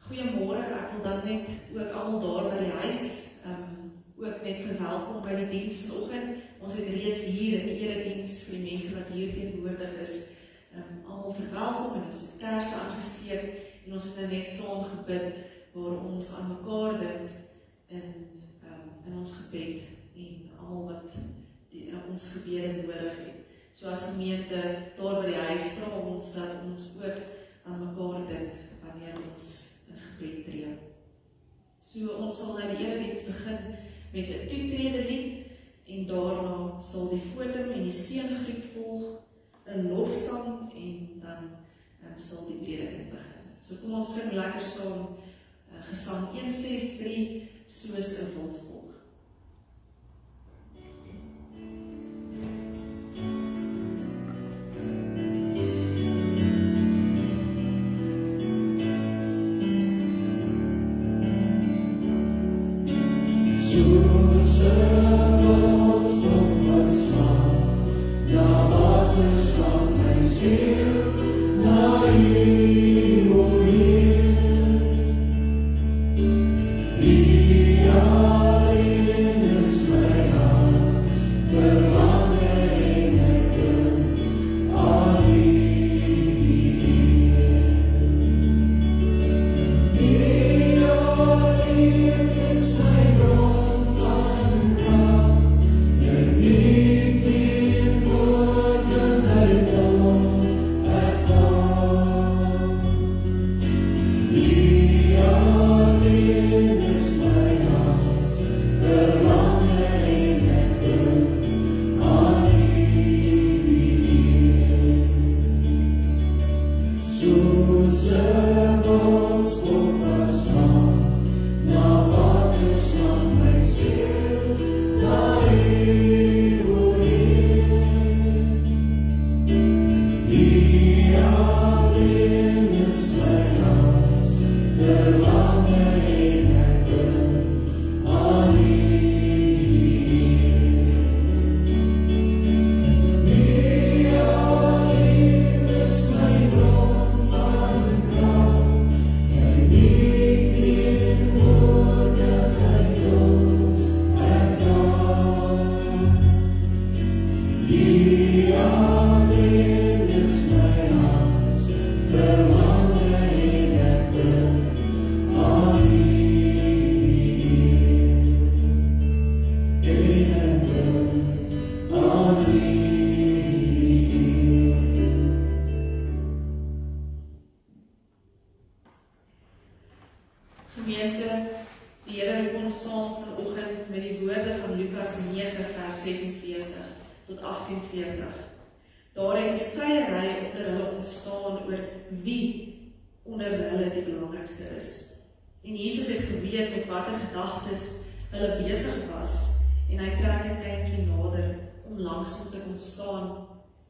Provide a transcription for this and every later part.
Goeiemôre, ek wil dan net ook almal daar by die huis ook net verwelkom by die diens vanoggend. Ons het reeds hier in die erediens vir die mense wat hier teenwoordig is, almal verwelkom en ons het kersse aangesteek en ons het nou net saam gebid waar ons aan mekaar dink in ons gebed en almal wat ons gebede nodig het. So as gemeente daar by die huis vra ons dat ons ook aan mekaar dink wanneer ons in gebed tree. So ons sal nou die erediens begin met 'n toetrede lied en daarna sal die fotum en die seëngroet volg, 'n lofsang en dan sal die prediking begin. So kom ons sing lekker saam gesang 163 soos 'n wildsbok.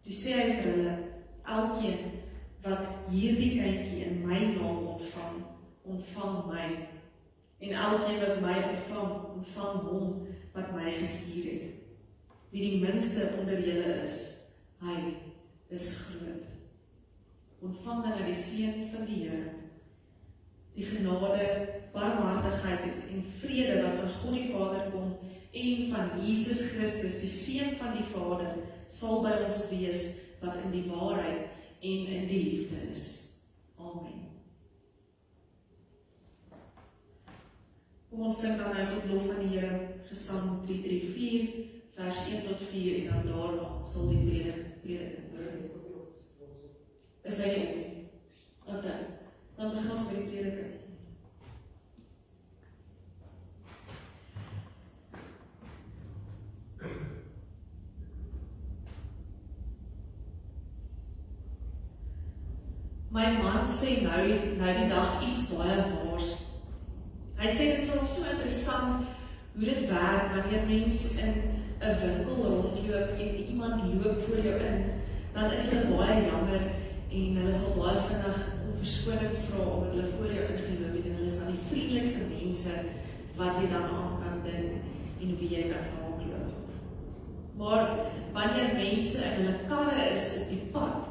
Toe sê hy vir hulle, elkeen wat hierdie kindjie in my naam ontvang my. En elkeen wat my ontvang hom wat my gestuur het. Wie die minste onder julle is, hy is groot. Ontvang dan die seën van die Here. Die genade, barmhartigheid en vrede wat van God die Vader kom en van Jesus Christus, die Seun van die Vader, sal by ons wees wat in die waarheid en in die liefde is. Amen. Kom ons sing dan nou tot lof van die Here, Gesang 334, vers 1 tot 4 en dan daarna sal die prediking begin. Is hy nie? Ok, dan begin ons by die prediking. My man sê nou die dag iets baie waars. Hy sê dit is vir hom so interessant hoe dit werk wanneer mens in 'n winkel rondloop en iemand loop voor jou in, dan is hulle baie jammer en hulle sal baie vinnig om verskoning vra omdat hulle voor jou ingeloop het en hulle is dan die vriendelikste mense wat jy dan aan kan dink en wie jy kan raakloop. Maar wanneer mense in hulle karre is op die pad,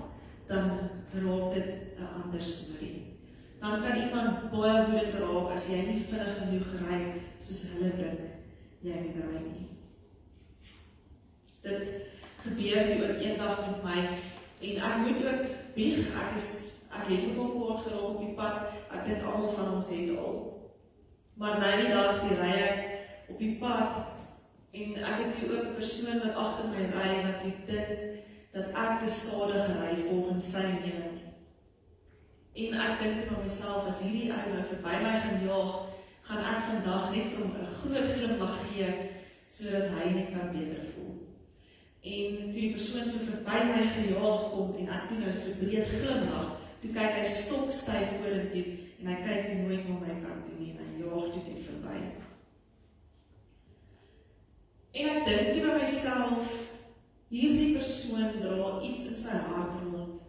dan raak dit 'n ander storie. Dan kan iemand baie woedend raak as jy nie vinnig genoeg ry soos hulle dink jy moet ry nie. Dit gebeur toe ook eendag met my en ek moet ook bieg, ek het ook al kwaad geraak op die pad, ek dink almal van ons het al. Maar nou die dag die ry ek op die pad en ek het hier ook 'n persoon wat agter my ry wat dink dat ek te stadig ry volgens sy mening. En ek dink by myself, as hierdie ou nou verby my gaan jaag, gaan ek vandag net vir hom 'n groot glimlag gee, sodat hy net kan beter voel. En toe die persoon so verby my gejaag kom en ek toe nou so breed glimlag, toe kyk hy stokstyf vorentoe en hy kyk toe nooit na my kant toe nie en hy jaag toe net verby. En ek dink toe by myself, hierdie persoon dra iets in sy hart rond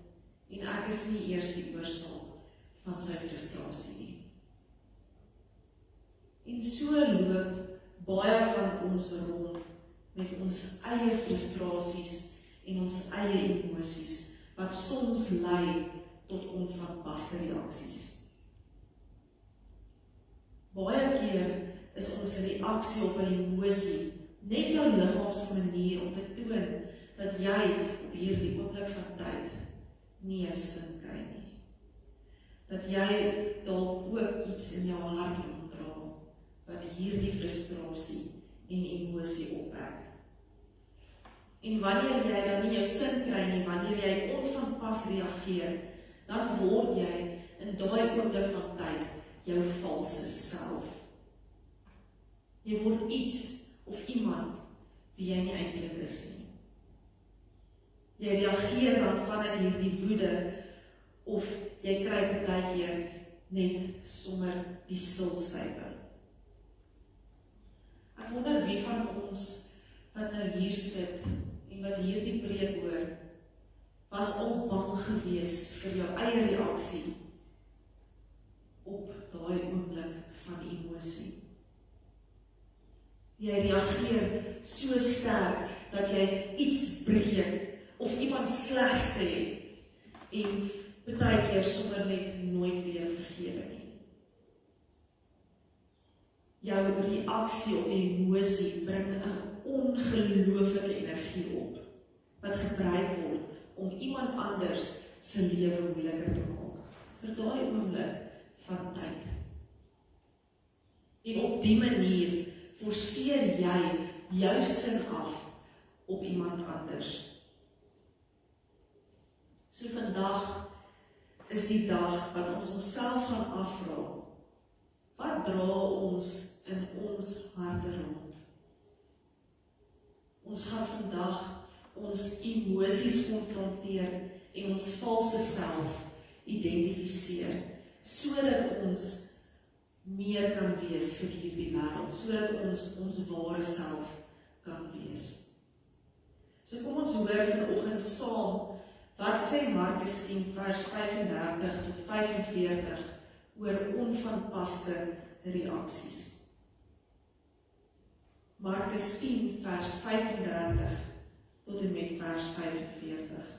en ek is nie eers die oorsaak van sy frustrasie nie. En so loop baie van ons rond met ons eie frustrasies en ons eie emosies, wat soms lei tot onvanpaste reaksies. Baie keer is ons reaksie op 'n emosie net jou liggaamsmanier om te toon dat jy op hierdie oomblik van tyd nie 'n sin kry nie. Dat jy dalk ook iets in jou hart omdra wat hierdie frustrasie en emosie opwek. En wanneer jy dan nie jou sin kry nie, wanneer jy onvanpas reageer, dan word jy in daai oomblik van tyd jou valse self. Jy word iets of iemand wie jy nie eintlik is nie. Jy reageer dan vanuit hierdie woede of jy kry baie keer net sommer die stilstype. Ek wonder wie van ons wat nou hier sit en wat hierdie preek hoor, was al bang gewees vir jou eie reaksie op daai oomblik van emosie. Jy reageer so sterk dat jy iets breek of iemand sleg sê en baie keer sommer net nooit weer vergewe nie. Jou reaksie op die emosie bring 'n ongelooflike energie op, wat gebruik word om iemand anders se lewe moeiliker te maak, vir daai oomblik van tyd. En op die manier forceer jy jou sin af op iemand anders. So vandag is die dag wat ons onsself gaan afvra, wat dra ons in ons harte rond? Ons gaan vandag ons emosies konfronteer en ons valse self identifiseer, sodat ons meer kan wees vir hierdie wêreld, sodat ons ware self kan wees. So kom ons hoor vanoggend saam, wat sê Markus 10 vers 35 tot 45 oor onvanpaste reaksies. Markus 10 vers 35 tot en met vers 45.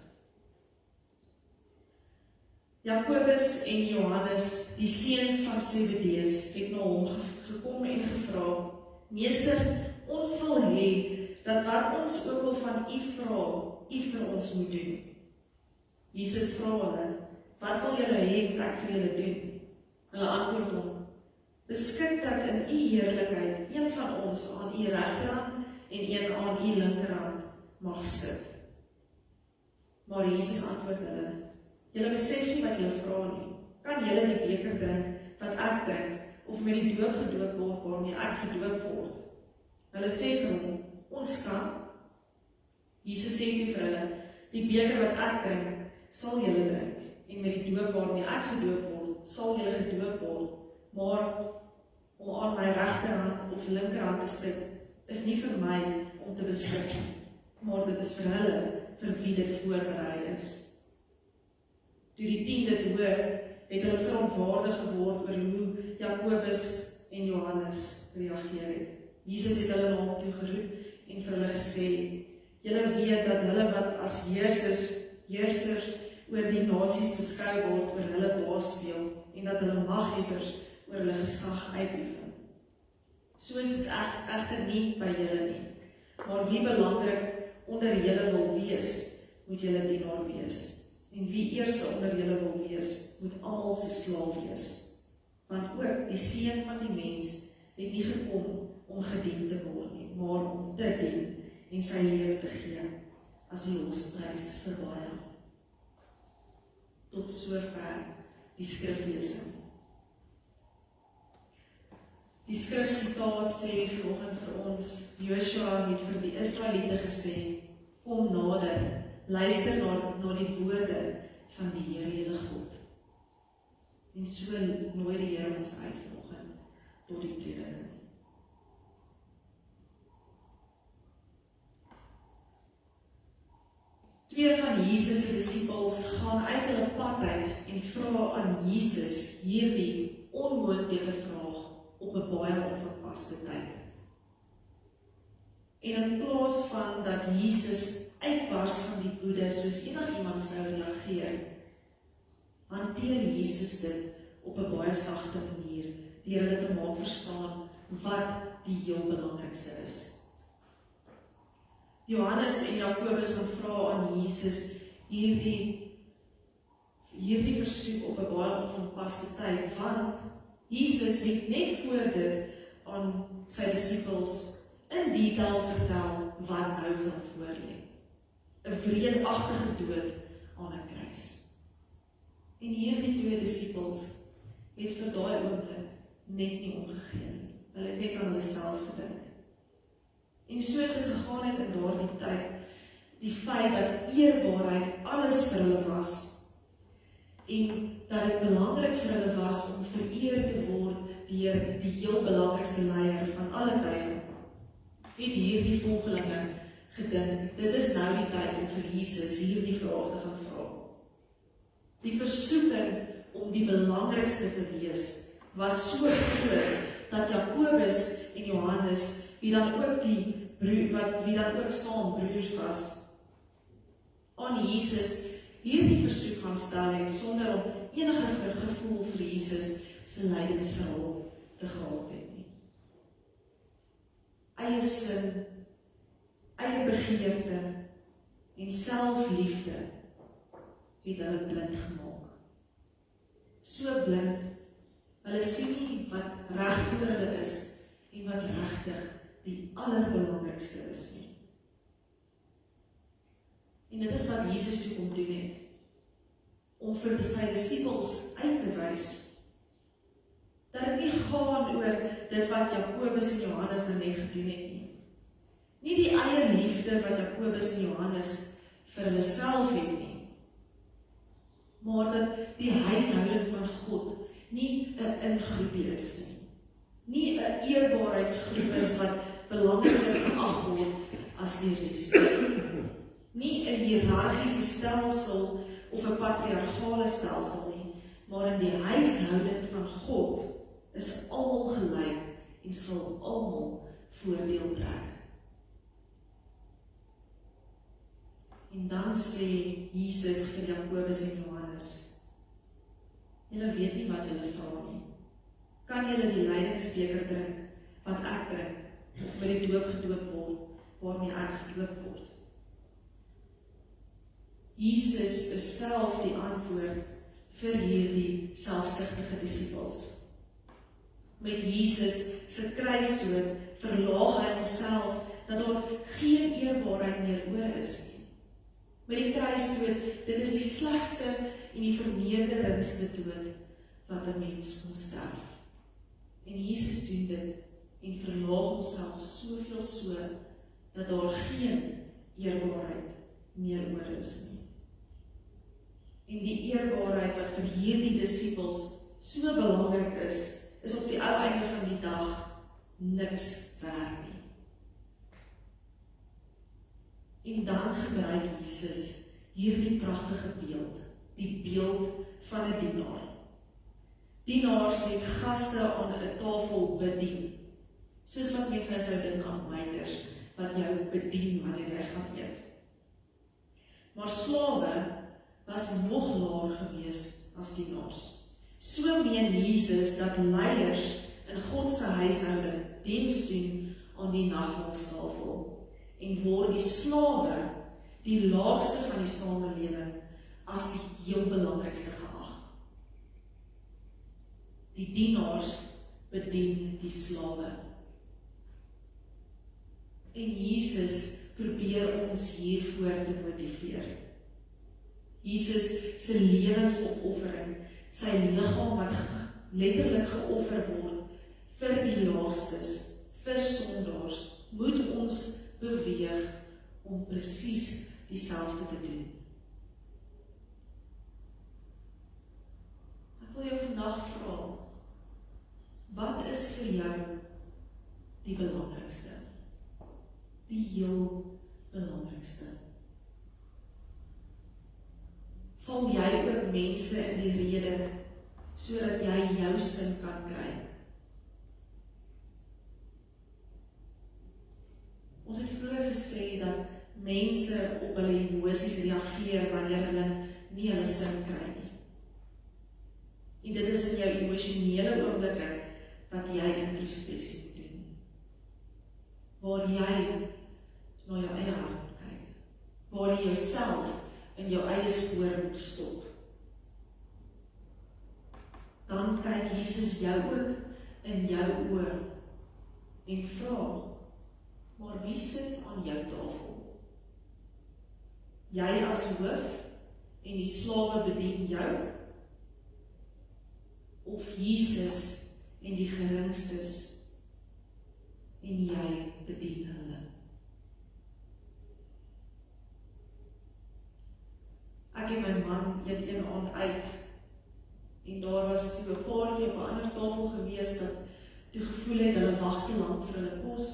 Jakobus en Johannes, die seuns van Zebedeus, het na hom gekom en gevra, Meester, ons wil hê dat wat ons ook al van u vra, u vir ons moet doen. Jesus vra hulle, wat wil julle hê moet ek vir julle doen? Hulle antwoord hom, beskik dat in u heerlikheid een van ons aan u regterhand en een aan u linkerhand mag sit. Maar Jesus antwoord hulle, julle besef nie wat julle vra nie. Kan julle die beker drink wat ek drink, of met die doop gedoop word waarmee ek gedoop word? Hulle sê vir hom, ons kan. Jesus sê toe vir hulle, die beker wat ek drink, sal julle drink, en met die doop waarmee ek gedoop word, sal julle gedoop word, maar om aan my regterhand of linkerhand te sit, is nie vir my om te beskik, maar dit is vir hulle, vir wie dit voorberei is. Toe die 10 dit hoor, het hulle verontwaardig geword oor hoe Jakobus en Johannes reageer het. Jesus het hulle na hom toe geroep en vir hulle gesê, Julle weet dat hulle wat as heersers oor die nasies beskou word, oor hulle baas speel, en dat hulle maghebbers oor hulle gesag uitoefen. So is dit egter nie by julle nie. Maar wie belangrik onder julle wil wees, moet julle dienaar wees. En wie eerste onder julle wil wees, moet almal se slaaf wees. Want ook die seun van die mens het nie gekom om gedien te word nie, maar om te dien en sy lewe te gee as losprys vir baie. Tot sover die skriflesing. Die skrifsitaat sê vanoggend vir ons, Joshua het vir die Israeliete gesê, kom nader, luister na die woorde van die Here julle God. En so nooi die Here ons uit vanoggend tot die prediking. Twee van Jesus se disippels gaan uit hulle pad uit en vra aan Jesus hierdie onmoontlike vraag op 'n baie onverwaste tyd. En in plaas van dat Jesus uitbars van die woede soos enigiemand sou reageer, hanteer Jesus dit op 'n baie sagte manier, deur hulle te maak verstaan wat die heel belangrikste is. Johannes en Jakobus gaan vra aan Jesus hierdie versoek op 'n baie onverwaste tyd, want Jesus het net voor dit aan sy disippels in detail vertel wat nou vir hom voorlê. 'n Wreedagtige dood aan 'n kruis. En hierdie twee disippels het vir daai oomblik net nie omgegee nie. Hulle het net aan hulle self gedink. En soos dit gegaan het in daardie tyd, die feit dat eerbaarheid alles vir hulle was, en dat dit belangrik vir hulle was om vereer te word deur die heel belangrikste leier van alle tye, het hierdie volgelinge gedink, dit is nou die tyd om vir Jesus hierdie vraag te gaan vra. Die versoeking om die belangrikste te wees, was so groot, dat Jakobus en Johannes, wie dan ook saam broers was, aan Jesus hierdie versoek gaan stel het, sonder om enige gevoel vir Jesus se lydingsverhaal te gehad het nie. Eie sin, eie begeerte en selfliefde het hulle blind gemaak. So blind, hulle sien nie wat reg voor hulle is en wat regtig die allerbelangrikste is nie. En dit is wat Jesus toe kom doen het, om vir sy disippels uit te wys, dat dit nie gaan oor dit wat Jakobus en Johannes nou net gedoen het nie. Nie die eie liefde wat Jakobus en Johannes vir hulle self het nie, maar dat die huishouding van God nie 'n ingroepie is nie. Nie 'n eerbaarheidsgroep is wat belangriker geag word as die res. Nie 'n hiërargiese stelsel of 'n patriargale stelsel nie, maar in die huishouding van God is almal gelyk en sal almal voordeel trek. En dan sê Jesus vir Jakobus en Johannes, julle weet nie wat julle vra nie. Kan julle die lydingsbeker drink wat ek drink, of met die doop gedoop word, waarmee ek gedoop word? Jesus is self die antwoord vir hierdie selfsugtige disippels. Met Jesus se kruisdood verlaag hy homself dat daar geen eerbaarheid meer oor is nie. Met die kruisdood, dit is die slegste en die vernederendste dood wat 'n mens kon sterf. En Jesus doen dit en verlaag homself soveel so dat daar geen eerbaarheid meer oor is nie. En die eerbaarheid wat vir hierdie disippels so belangrik is op die ou einde van die dag niks werd nie. En dan gebruik Jesus hierdie pragtige beeld, die beeld van 'n dienaar. Dienaars het gaste aan 'n tafel bedien, soos wat mense nou sou dink aan waiters, wat jou bedien wanneer jy gaan eet. Maar slawe was nog laer gewees as dienaars. So meen Jesus dat leiers in God se huishouding diens doen aan die nagmaalstafel en word die slawe, die laagste van die samelewing, as die heel belangrikste geag. Die dienaars bedien die slawe. En Jesus probeer ons hiervoor te motiveer. Jesus se lewensopoffering, sy liggaam wat letterlik geoffer word vir die laagstes, vir sondaars, moet ons beweeg om presies dieselfde te doen. Ek wil jou vandag vra, wat is vir jou die belangrikste? Die heel belangrikste. Val jy ook mense in die rede, sodat jy jou sin kan kry? Ons het vroeër gesê dat mense op hulle emosies reageer wanneer hulle nie hulle sin kry nie. En dit is in jou emosionele oomblikke wat jy introspeksie moet doen. Waar jy na jou eie hart moet kyk. Waar jy jouself in jou eie spoor moet stop. Dan kyk Jesus jou ook in jou oë en vra, maar wie sit aan jou tafel? Jy as hoof en die slawe bedien jou? Of Jesus en die geringstes en jy bedien hulle? Ek en my man eet een aand uit en daar was toe 'n paartjie op 'n ander tafel gewees wat toe gevoel het hulle wag te lank vir hulle kos.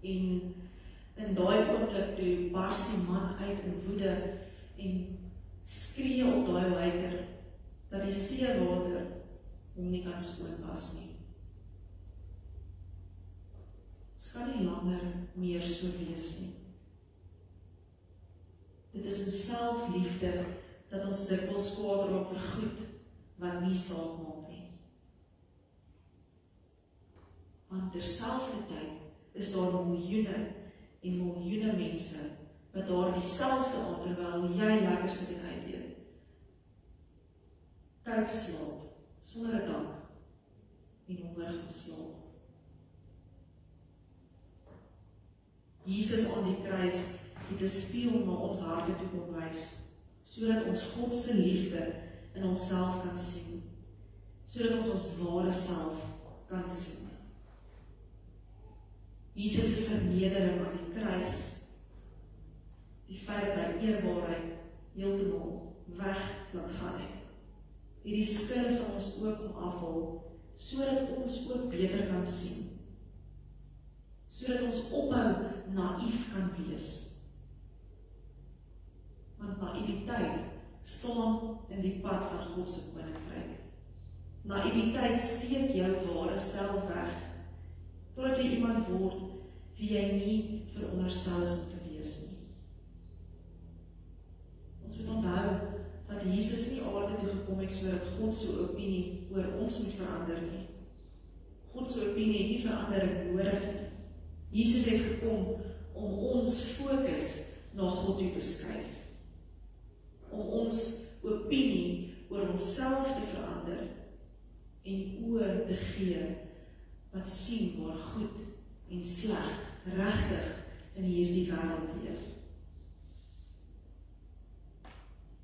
En in daai oomblik toe bars die man uit in woede en skree op daai waiter dat die seewater hom nie kan skoonwas nie. Dit kan nie langer meer so wees nie. Dit is in selfliefde dat ons dikwels kwaad raak vir goed wat nie saak maak nie. Want terselfdertyd is daar miljoene en miljoene mense wat daar dieselfde aan terwyl jy lekker sit en uit eet. Koud slaap, sonder 'n dak en honger gaan slaap. Jesus aan die kruis het 'n spieël na ons harte toe kom wys, sodat ons God se liefde in onsself kan sien, sodat ons ons ware self kan sien. Jesus se vernedering aan die kruis, die feit dat hy eerbaarheid heeltemal weg laat gaan het, die skille van ons oë kom afhaal, sodat ons ook beter kan sien, sodat ons ophou naïef kan wees. Want naïwiteit staan in die pad van God se koninkryk. Naïwiteit steek jou ware self weg, totdat jy iemand word wie jy nie veronderstel is om te wees nie. Ons moet onthou dat Jesus nie aarde toe gekom het sodat God se opinie oor ons moet verander nie. God se opinie het nie verandering nodig nie. Jesus het gekom om ons fokus na God toe te skuif. Om ons opinie oor onsself te verander en oor te gee wat sien waar goed en sleg regtig in hierdie wêreld leef.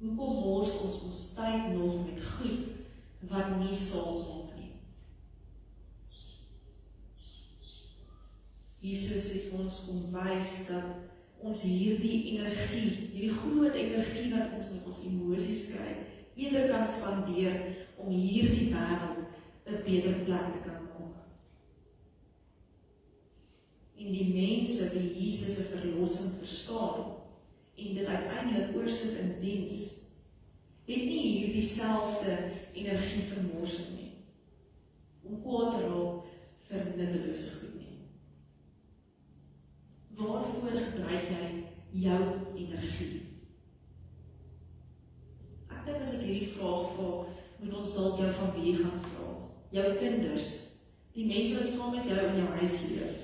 Hoekom mors ons tyd nog met goed wat nie saak maak nie? Jesus het vir ons kom wys dat ons hierdie energie, hierdie groot energie wat ons met ons emosies kry, eerder kan spandeer om hierdie wêreld 'n beter plek te kan maak. En die mense wie Jesus se verlossing verstaan en dit uiteindelik oorsit in diens, het nie hierdie selfde energie vermorsing nie, om kwaad te raak vir nuttelose goed nie. Waarvoor gebruik jy jou energie? Ek dink as ek hierdie vraag vra, moet ons dalk jou familie gaan vra, jou kinders, die mense wat saam met jou in jou huis leef.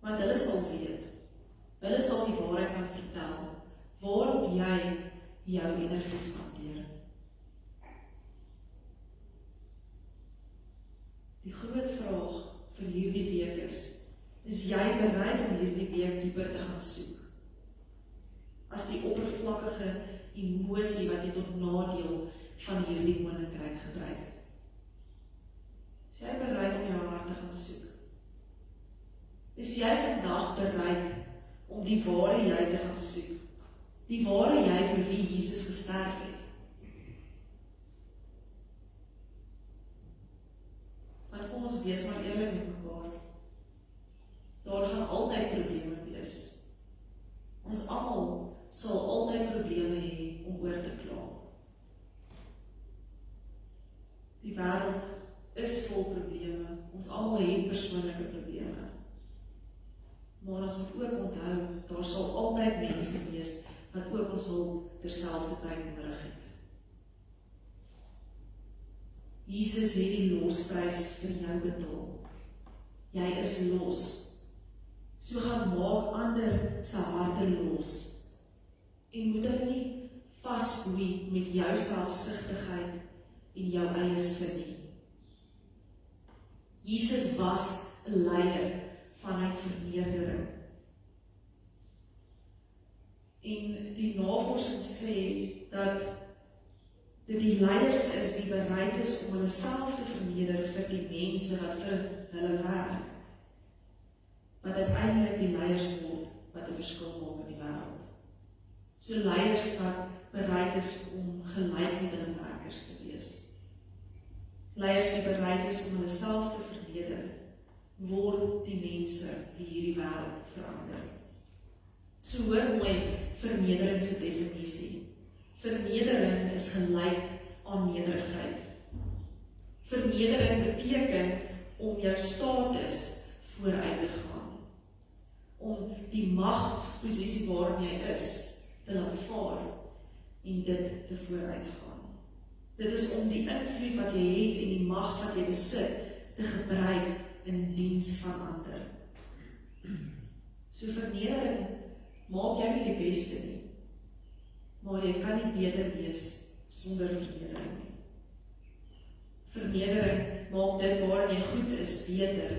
Want hulle sal weet, hulle sal die waarheid kan vertel, waarop jy jou energie spandeer. Die groot vraag vir hierdie week is jy bereid om hierdie week dieper te gaan soek? As die oppervlakkige emosie wat jy tot nadeel van hierdie koninkryk gebruik. Is jy bereid om jou hart te gaan soek? Is jy vandag bereid om die ware jy te gaan soek? Die ware jy vir wie Jesus gesterf het? Want kom ons wees maar eerlik met mekaar. Daar gaan altyd probleme wees. Ons almal sal altyd probleme hê om oor te kla. Die wêreld is vol probleme. Ons almal het persoonlike probleme. Maar ons moet ook onthou, daar sal altyd mense wees wat ook ons hulp terselfdertyd nodig het. Jesus het die losprys vir jou betaal. Jy is los. So gaan maak ander se harte los. En moet hulle nie vasboei met jou selfsugtigheid en jou eie sin nie. Jesus was 'n leier vanuit vernedering. En die navorsing sê dat dit die leiers is die bereid is om hulle self te verneder vir die mense wat vir hulle werk. Wat uiteindelik die leiers word wat 'n verskil maak in die wêreld. So leiers wat bereid is om gelyk met hulle werkers te wees. Leiers wat bereid is om hulle self te verneder, word die mense die hierdie wêreld verander. So hoor mooi vernedering se definisie. Vernedering is gelyk aan nederigheid. Vernedering beteken om jou status vooruit te gaan. Om die magsposisie waarin jy is te laat vaar en dit te vooruit gaan. Dit is om die invloed wat jy het en die mag wat jy besit te gebruik in diens van ander. So vernedering maak jou nie die beste nie, maar jy kan nie beter wees sonder vernedering nie. Vernedering maak dit waarin jy goed is beter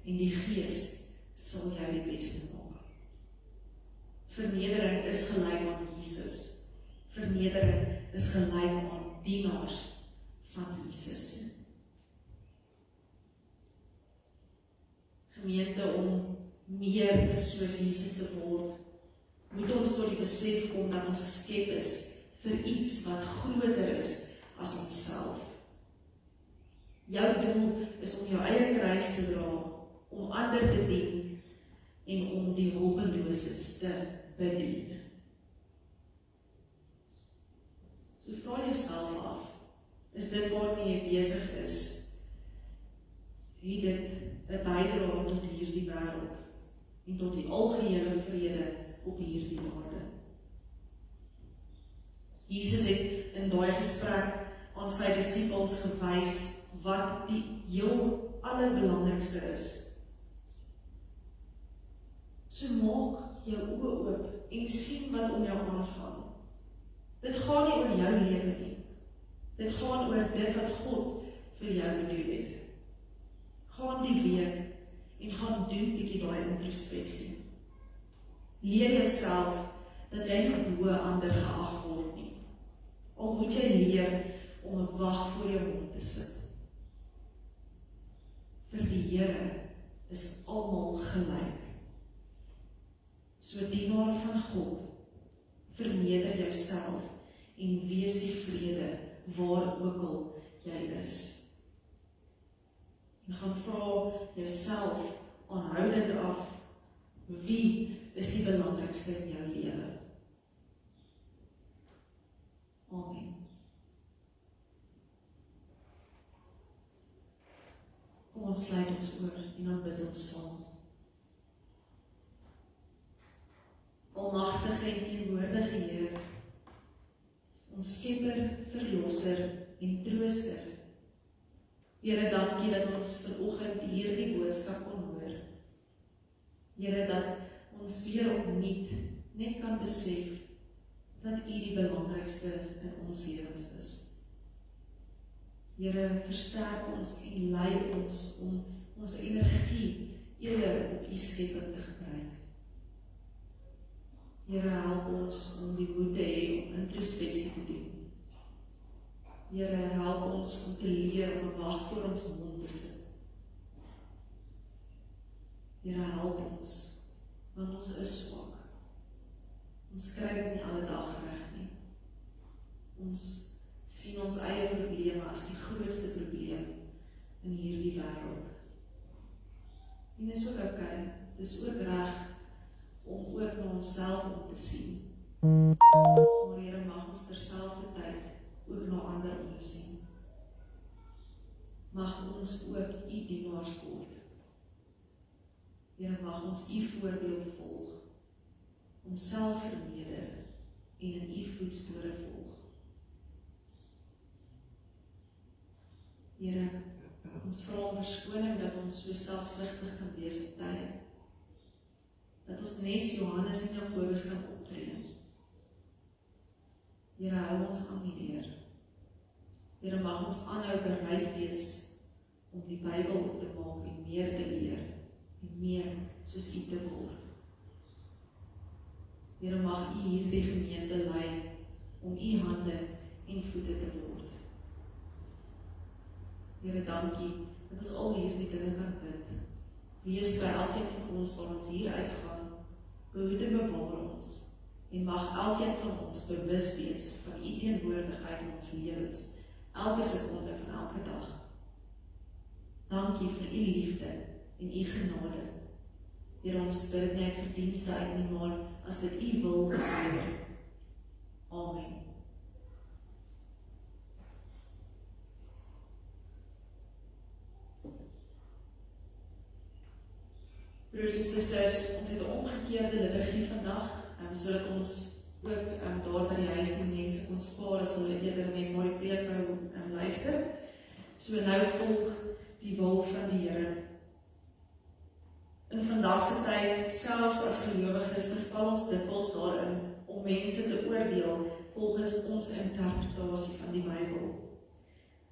en die Gees sal jou die beste maak. Vernedering is gelyk aan Jesus. Vernedering is gelyk aan dienaars van Jesus. Gemeente, om meer soos Jesus te word, moet ons tot die besef kom dat ons geskep is vir iets wat groter is as onsself. Jou doel is om jou eie kruis te dra, om ander te dien en om die hulpeloses te bedien. So vra jouself af, is dit waarmee jy besig is? Het dit 'n bydrae tot hierdie wêreld en tot die algehele vrede op hierdie aarde? Jesus het in daai gesprek aan sy disippels gewys wat die heel allerbelangrikste is. So maak jou oë oop en sien wat om jou aangaan. Dit gaan nie oor jou lewe nie. Dit gaan oor dit wat God vir jou bedoel het. Gaan die week en gaan doen bietjie daai introspeksie. Leer jouself dat jy nie bo ander geag word nie. Al moet jy leer om 'n wag voor jou mond te sit. Vir die Here is almal gelyk. So dienaar van God, verneder jouself en wees die vrede waar ook al jy is. En gaan vra jouself aanhoudend af, wie is die belangrikste in jou lewe? Amen. Kom ons sluit ons oor en dan bid ons saam. almagtige en teenwoordige Heer, ons Skepper, Verlosser en Trooster. Here, dankie dat ons vanoggend hierdie boodskap kon hoor. Here, dat ons weer opnuut net kan besef dat U die belangrikste in ons lewens is. Here, versterk ons en lei ons om ons energie eerder op U skepping te gebruik. Here, help ons om die moed te hê om introspeksie te doen. Here, help ons om te leer om 'n wag voor ons mond te sit. Here, help ons, want ons is swak. Ons kry dit nie alle dag reg nie. Ons sien ons eie probleme as die grootste probleem in hierdie wêreld. En dis ook okay, dis ook reg om ook na onsself om te sien. Maar Here, mag ons terselfdertyd ook na ander omsien. Mag ons ook U dienaars word. Here, mag ons U voorbeeld volg, onsself verneder en in U voetspore volg. Here, ons vra om verskoning dat ons so selfsugtig kan wees op tye. Dat ons nes Johannes en Jakobus kan optree. Here, hou ons aan die leer. Here, mag ons aanhou bereid wees om die Bybel op te maak en meer te leer en meer soos U te word. Here, mag U hierdie gemeente lei om U hande en voete te word. Here, dankie dat ons al hierdie dinge kan bid. Wees by elkeen van ons waar ons hier uitgaan, behoed en bewaar ons, en mag elkeen van ons bewus wees van U teenwoordigheid in ons lewens, elke sekonde van elke dag. Dankie vir U liefde en U genade. Here, ons bid nie uit verdienste uit nie, maar as dit U wil is, Here. Amen. Broers en susters, ons het 'n omgekeerde liturgie vandag, sodat ons ook daar by die huis die mense kon spaar as hulle eerder net maar die preek wou luister. So nou volg die wil van die Here. In vandag se tyd, selfs as gelowiges, verval ons dikwels daarin om mense te oordeel volgens ons interpretasie van die Bybel.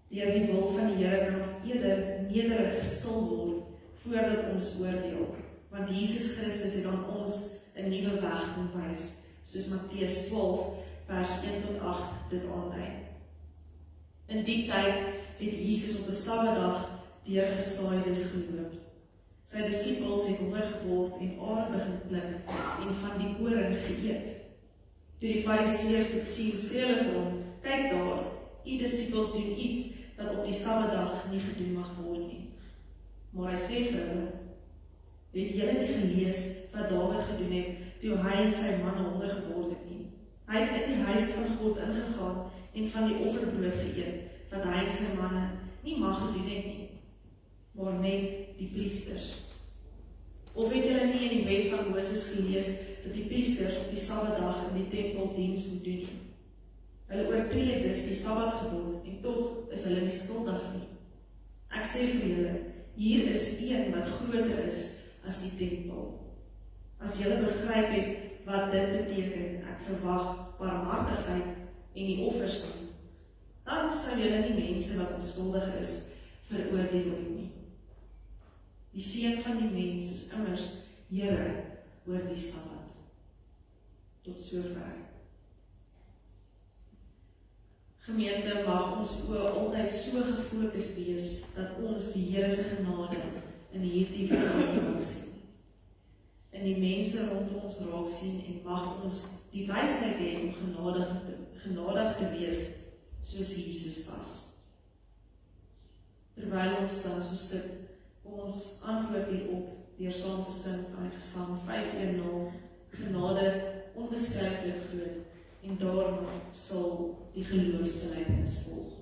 Deur die wil van die Here kan ons eerder nederig stil word voordat ons oordeel. Want Jesus Christus het aan ons 'n nuwe weg kom wys, soos Matteus 12 vers 1-8 dit aandui. In die tyd het Jesus op 'n Sabbatdag deur gesaaides geloop. Sy disippels het honger geword en are begin pluk en van die koring geëet. Toe die Fariseërs dit sien, sê hulle vir hom: "Kyk daar, U disippels doen iets wat op die Sabbatdag nie gedoen mag word nie." Maar hy sê vir hulle: "Het julle nie gelees wat Dawid gedoen het toe hy en sy man honger geword het nie? Hy het in die huis van God ingegaan en van die offerbrood geëet, wat hy en sy manne nie mag gedoen het nie, maar net die priesters. Of het julle nie in die wet van Moses gelees dat die priesters op die Sabbatdag in die tempel diens moet doen nie? Hulle oortree dus die Sabbatsgebod en tog is hulle nie skuldig nie. Ek sê vir julle, hier is een wat groter is as die tempel. As julle begryp het wat dit beteken, ek verwag barmhartigheid en die offers nie, dan sal julle nie mense wat onskuldig is veroordeel nie. Die seun van die mens is immers Here oor die Sabbat." Tot sover. Gemeente, mag ons oë altyd so gefokus wees dat ons die Here se genade in hierdie wêreld raak sien. In die mense rondom ons raak sien en mag ons die wysheid hê om genadig te wees soos Jesus was. Terwyl ons dan so sit, kom ons antwoord hierop deur saam te sing van Gesang 510, genade onbeskryflik groot, en daarna sal die geloofsbelijdenis volg.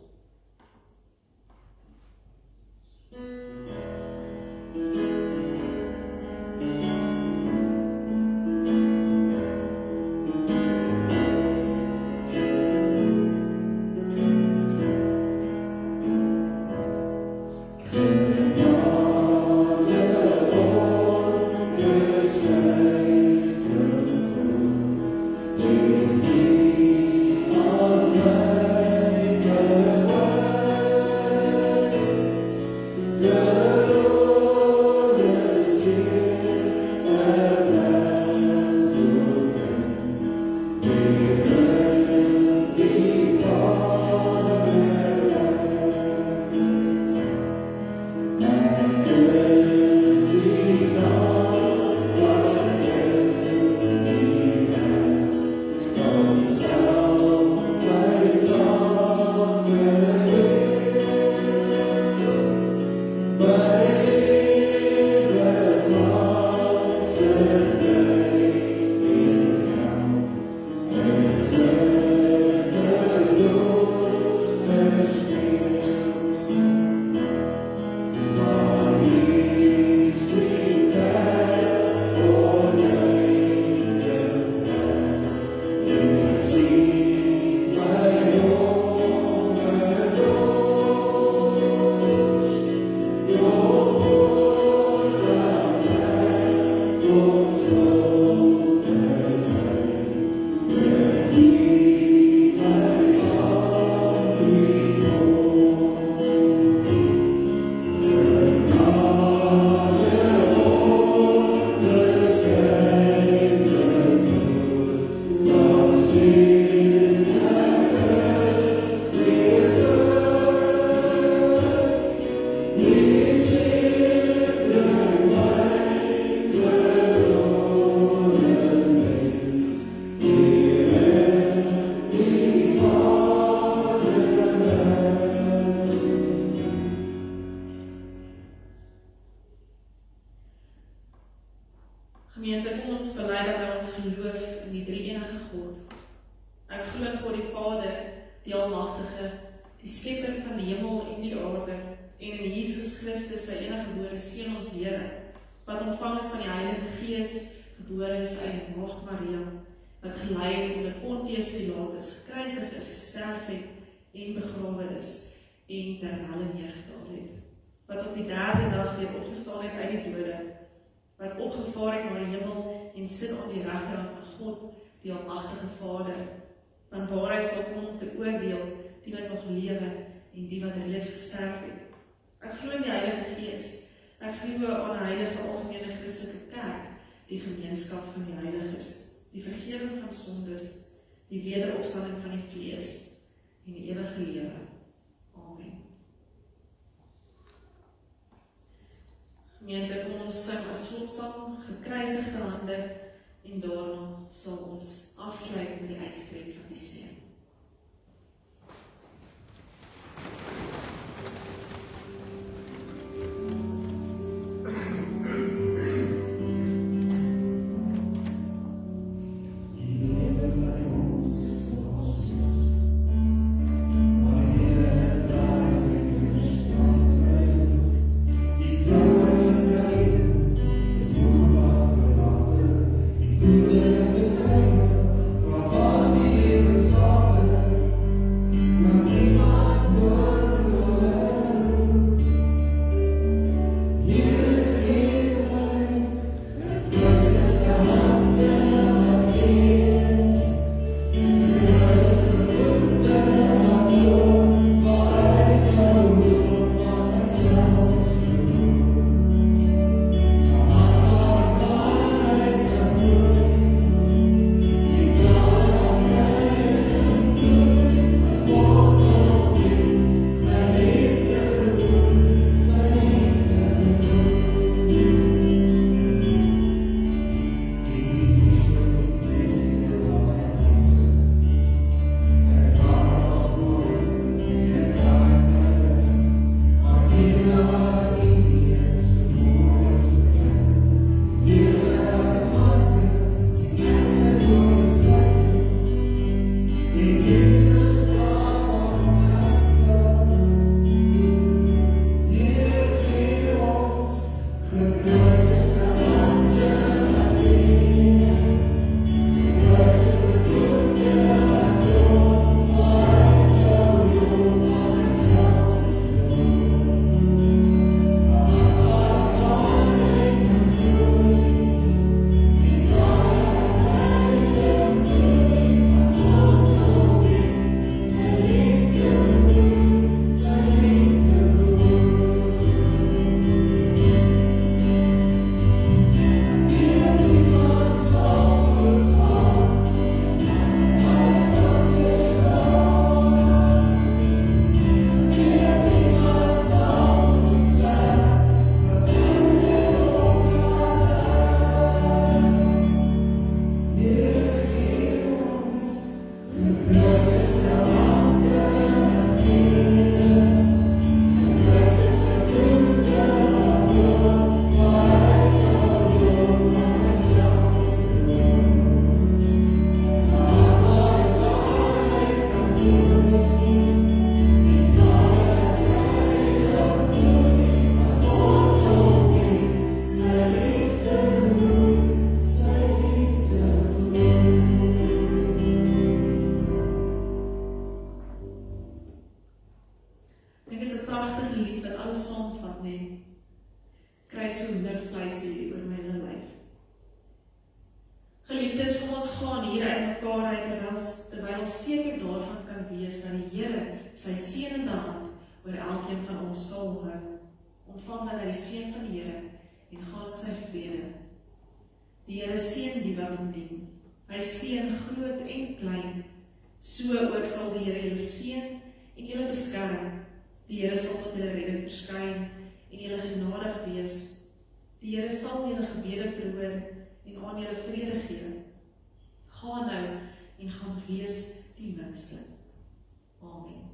Gemeente, kom ons bely dat ons geloof in die drie-enige God. Ek glo in God die Vader, die Almagtige, die Skepper van die hemel en die aarde, en in Jesus Christus, sy enige gebore Seun, ons Here, wat ontvang is van die Heilige Gees, gebore is uit Maagd Maria, wat gelei het onder Pontius Pilatus, gekruisig is, gesterf het en begrawe is, en ter helle neergedaal het, wat op die derde dag weer opgestaan het uit die dode, wat opgevaar het na die hemel en sit aan die regterhand van God, die Almagtige Vader, van waar hy sal kom om te oordeel, die wat nog lewe en die wat reeds gesterf het. Ek glo in die Heilige Gees, ek glo aan 'n heilige algemene Christelike kerk, die gemeenskap van die heiliges, die vergifnis van sondes, die wederopstanding van die vlees en die ewige lewe. Amen. Gemeente, kom ons sing as slotsang, gekruisigde hande, en daarna sal ons afsluit met die uitspreek van die seën. Song seker daarvan kan wees dat die Here sy seënende hand oor elkeen van ons sal hou. Ontvang dan die seën van die Here en gaan in sy vrede. Die Here seën die wat hom dien. Hy seën groot en klein. So ook sal die Here julle seën en julle beskerm. Die Here sal tot julle redding verskyn en julle genadig wees. Die Here sal julle gebede verhoor en aan julle vrede gee. Gaan nou en gaan wees die minste. Amen.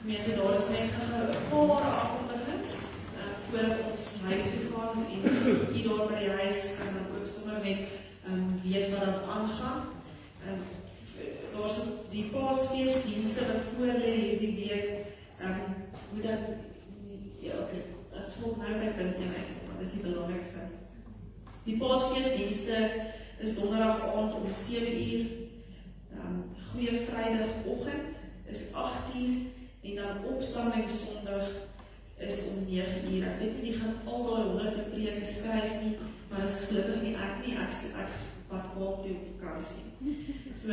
Gemeente, daar is net gou 'n paar afkondigings voordat ons huis toe gaan en hier daar by die huis kan dan ook sommer net weet wat daar aangaan. Daar is die Paasfeesdienste wat voor lê hierdie week. Hoe dat ja, okay, ek sal nou by punt uitkom, want dit is die belangrikste. Die Paasfeesdienste is donderdag aand om 7:00, Goeie Vrydagoggend is 8:00 en dan Opstanding Sondag is om 9:00. Ek weet nie, die gaan al daai honderde preke skryf nie, maar dit is gelukkig nie ek nie, ek wat Kaap toe op vakansie. So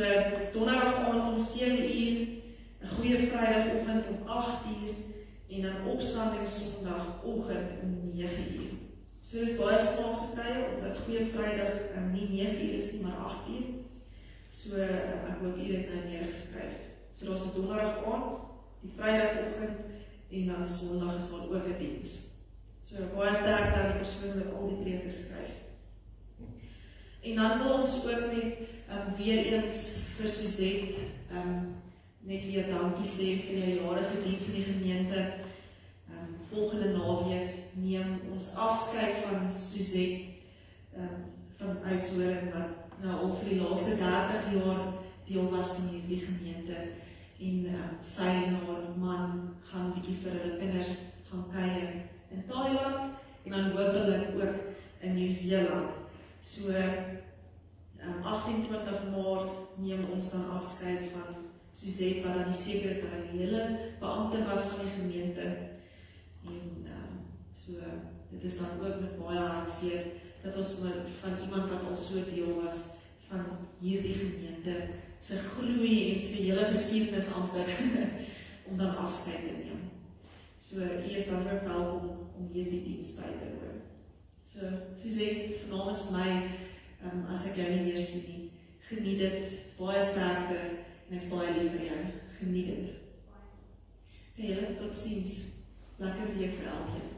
donderdag aand om 7:00, 'n Goeie Vrydagoggend om 8:00 en dan Opstanding Sondagoggend om 9:00. So dis baie snaakse tye, omdat Goeie Vrydag nie 9:00 is nie, maar 8:00. So ek hoop hier het nou neergeskryf. So daar's 'n donderdag aand, die Vrydagoggend en dan Sondag is daar ook 'n diens. So baie sterk dat die persoon wat al die preke skryf. En dan wil ons ook net weer eens vir Suzette net weer dankie sê vir die jare se diens in die gemeente. Volgende naweek neem ons afskeid van Suzette van Oudtshoorn wat nou al vir die laaste 30 jaar deel was van hierdie gemeente. En sy en haar man gaan bietjie vir hulle kinders gaan kuier in Thailand en dan hopelik ook in Nieu-Seeland. So 28 Maart neem ons dan afskeid van Suzette wat dan die sekretariële beampte was van die gemeente. En so dit is dan ook met baie hartseer dat ons van iemand wat al so deel was van hierdie gemeente sy groei en sy hele geskiedenis amper om dan afskeid te neem. So u is dan ook welkom om hierdie diens by te woon. So Suzette, vanavond my, as ek jou nie meer sien nie, geniet dit, baie sterkte en ek is baie lief vir jou, geniet dit. Julle, tot ziens, lekker week vir elkeen.